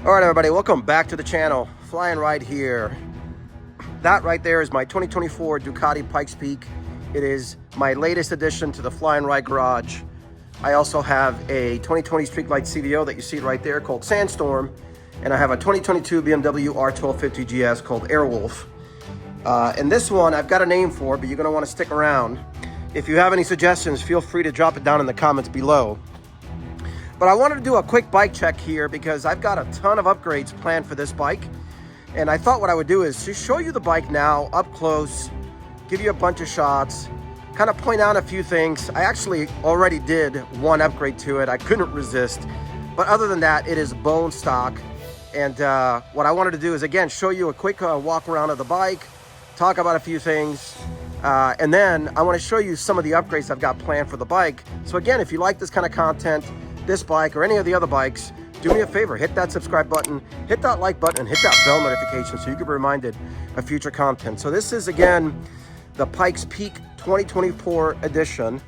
All right, everybody, welcome back to the channel. Fly and Ride here. That right there is my 2024 Ducati Pikes Peak. It is my latest addition to the Fly and Ride garage. I also have a 2020 Streetlight CVO that you see right there called Sandstorm, and I have a 2022 BMW R1250 GS called Airwolf. And this one I've got a name for, but you're gonna wanna stick around. If you have any suggestions, feel free to drop it down in the comments below. But I wanted to do a quick bike check here because I've got a ton of upgrades planned for this bike. And I thought what I would do is just show you the bike now up close, give you a bunch of shots, kind of point out a few things. I actually already did one upgrade to it. I couldn't resist. But other than that, it is bone stock. And what I wanted to do is, again, show you a quick walk around of the bike, talk about a few things, and then I want to show you some of the upgrades I've got planned for the bike. So again, if you like this kind of content, this bike or any of the other bikes, do me a favor, hit that subscribe button, hit that like button, and hit that bell notification so you can be reminded of future content. So this is, again, the Pikes Peak 2024 edition.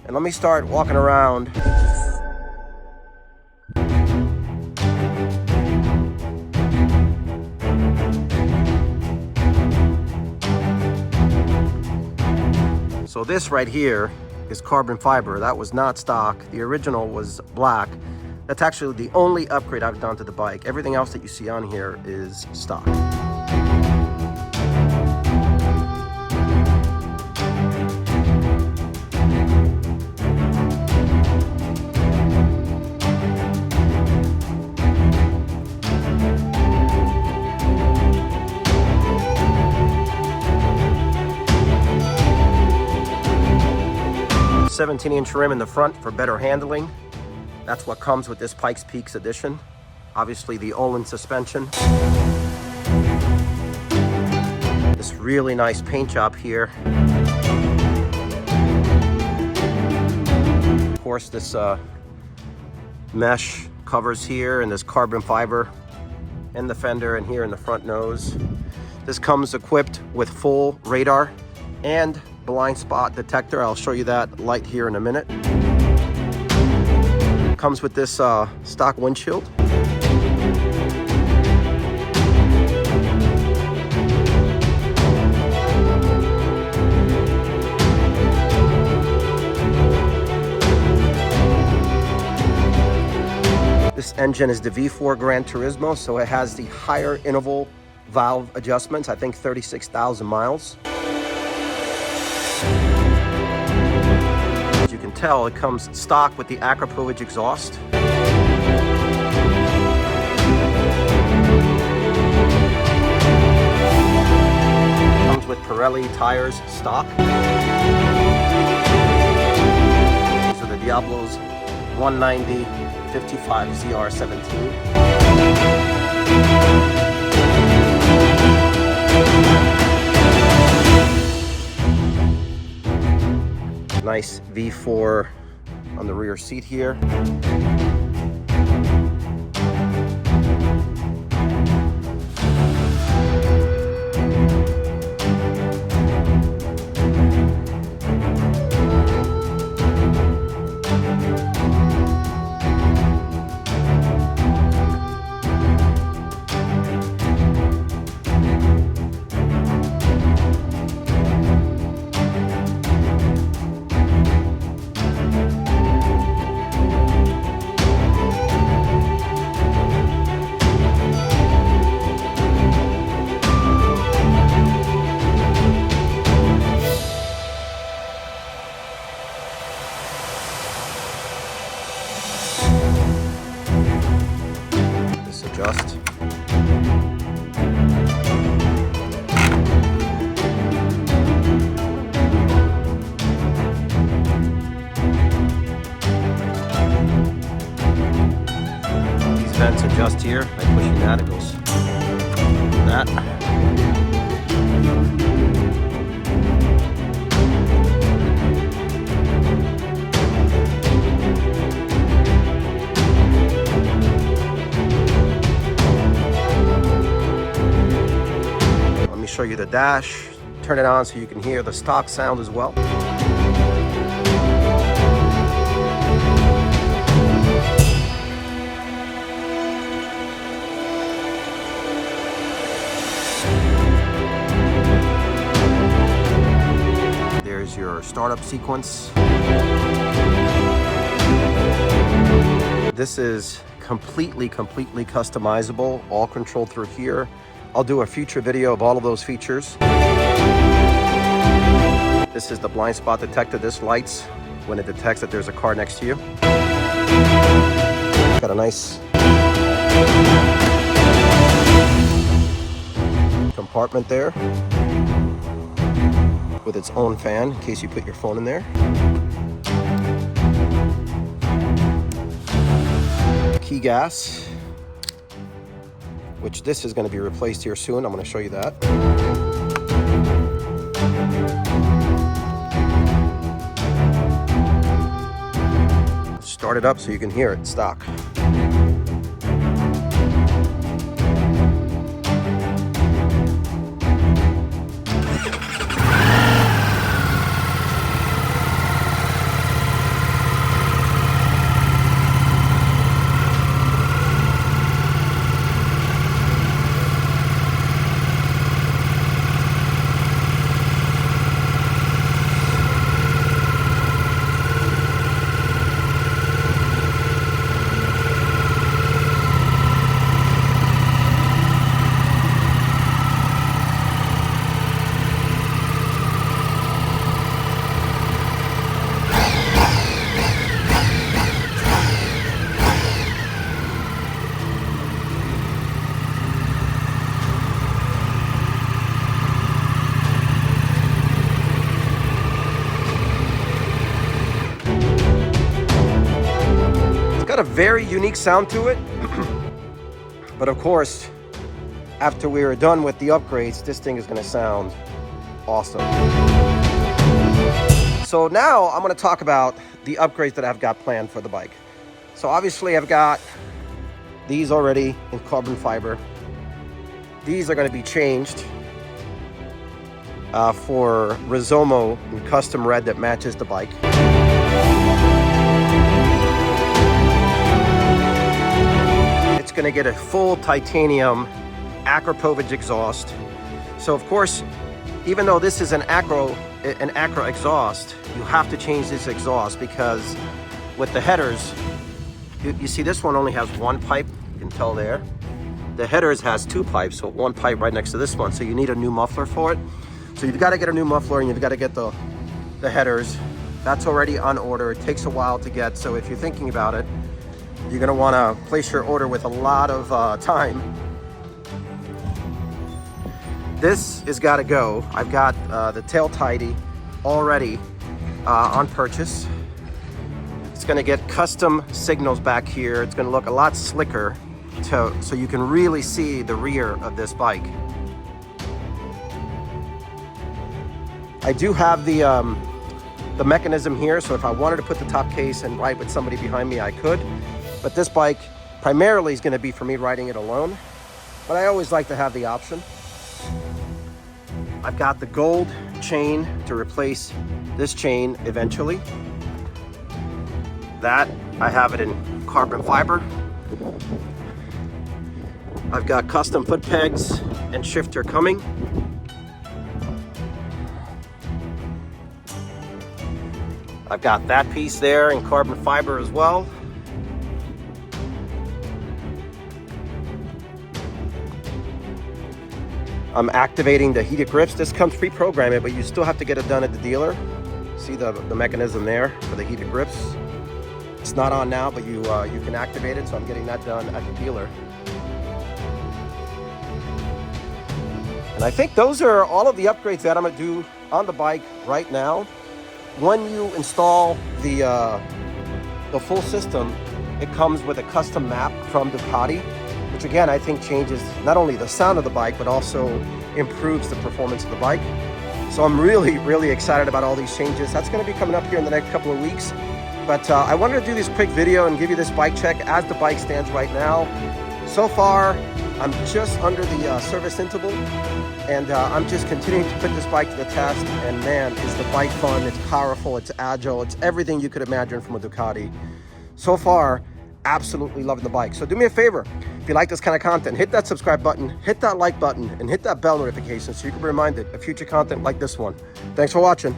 And let me start walking around. So this right here is carbon fiber. That was not stock. The original was black. That's actually the only upgrade I've done to the bike. Everything else that you see on here is stock. A 17-inch rim in the front for better handling. That's what comes with this Pikes Peaks edition. Obviously the Olin suspension. This really nice paint job here. Of course, this mesh covers here, and this carbon fiber in the fender and here in the front nose. This comes equipped with full radar and blind spot detector. I'll show you that light here in a minute. Comes with this stock windshield. This engine is the V4 Gran Turismo, so it has the higher interval valve adjustments, I think 36,000 miles. As you can tell, it comes stock with the Acropovich exhaust. Comes with Pirelli tires stock. These are the Diablo's 190 55 ZR17. Nice V4 on the rear seat here. Adjust. These vents adjust here by pushing that. It goes that. Show you the dash, turn it on so you can hear the stock sound as well. startup sequence. This is completely customizable, all controlled through here. I'll do a future video of all of those features. This is the blind spot detector. This lights when it detects that there's a car next to you. Got a nice compartment there with its own fan in case you put your phone in there. Key gas, which this is going to be replaced here soon. I'm going to show you that. Start it up so you can hear it stock. Got a very unique sound to it. But of course, after we are done with the upgrades, this thing is going to sound awesome. So now I'm going to talk about the upgrades that I've got planned for the bike. So obviously I've got these already in carbon fiber. These are going to be changed for Rizomo in custom red that matches the bike. Going to get a full titanium Acropovich exhaust. So of course, even though this is an Acro exhaust, you have to change this exhaust because with the headers, you see this one only has one pipe, you can tell there. The headers has two pipes, so one pipe right next to this one, so you need a new muffler for it. So you've got to get a new muffler and you've got to get the headers. That's already on order. It takes a while to get, so if you're thinking about it, you're going to want to place your order with a lot of time. This has got to go. I've got the tail tidy already on purchase. It's going to get custom signals back here. It's going to look a lot slicker so you can really see the rear of this bike. I do have the mechanism here, so if I wanted to put the top case and ride with somebody behind me, I could. But this bike primarily is going to be for me riding it alone. But I always like to have the option. I've got the gold chain to replace this chain eventually. That, I have it in carbon fiber. I've got custom foot pegs and shifter coming. I've got that piece there in carbon fiber as well. I'm activating the heated grips. This comes pre-programmed, but you still have to get it done at the dealer. See the mechanism there for the heated grips. It's not on now, but you can activate it, so I'm getting that done at the dealer. And I think those are all of the upgrades that I'm gonna do on the bike right now. When you install the full system, it comes with a custom map from Ducati, which again, I think changes not only the sound of the bike, but also improves the performance of the bike. So I'm really excited about all these changes. That's gonna be coming up here in the next couple of weeks. But I wanted to do this quick video and give you this bike check as the bike stands right now. So far, I'm just under the service interval, and I'm just continuing to put this bike to the test. And man, is the bike fun, it's powerful, it's agile, it's everything you could imagine from a Ducati. So far, absolutely loving the bike. So do me a favor, if you like this kind of content, hit that subscribe button, hit that like button, and hit that bell notification so you can be reminded of future content like this one. Thanks for watching.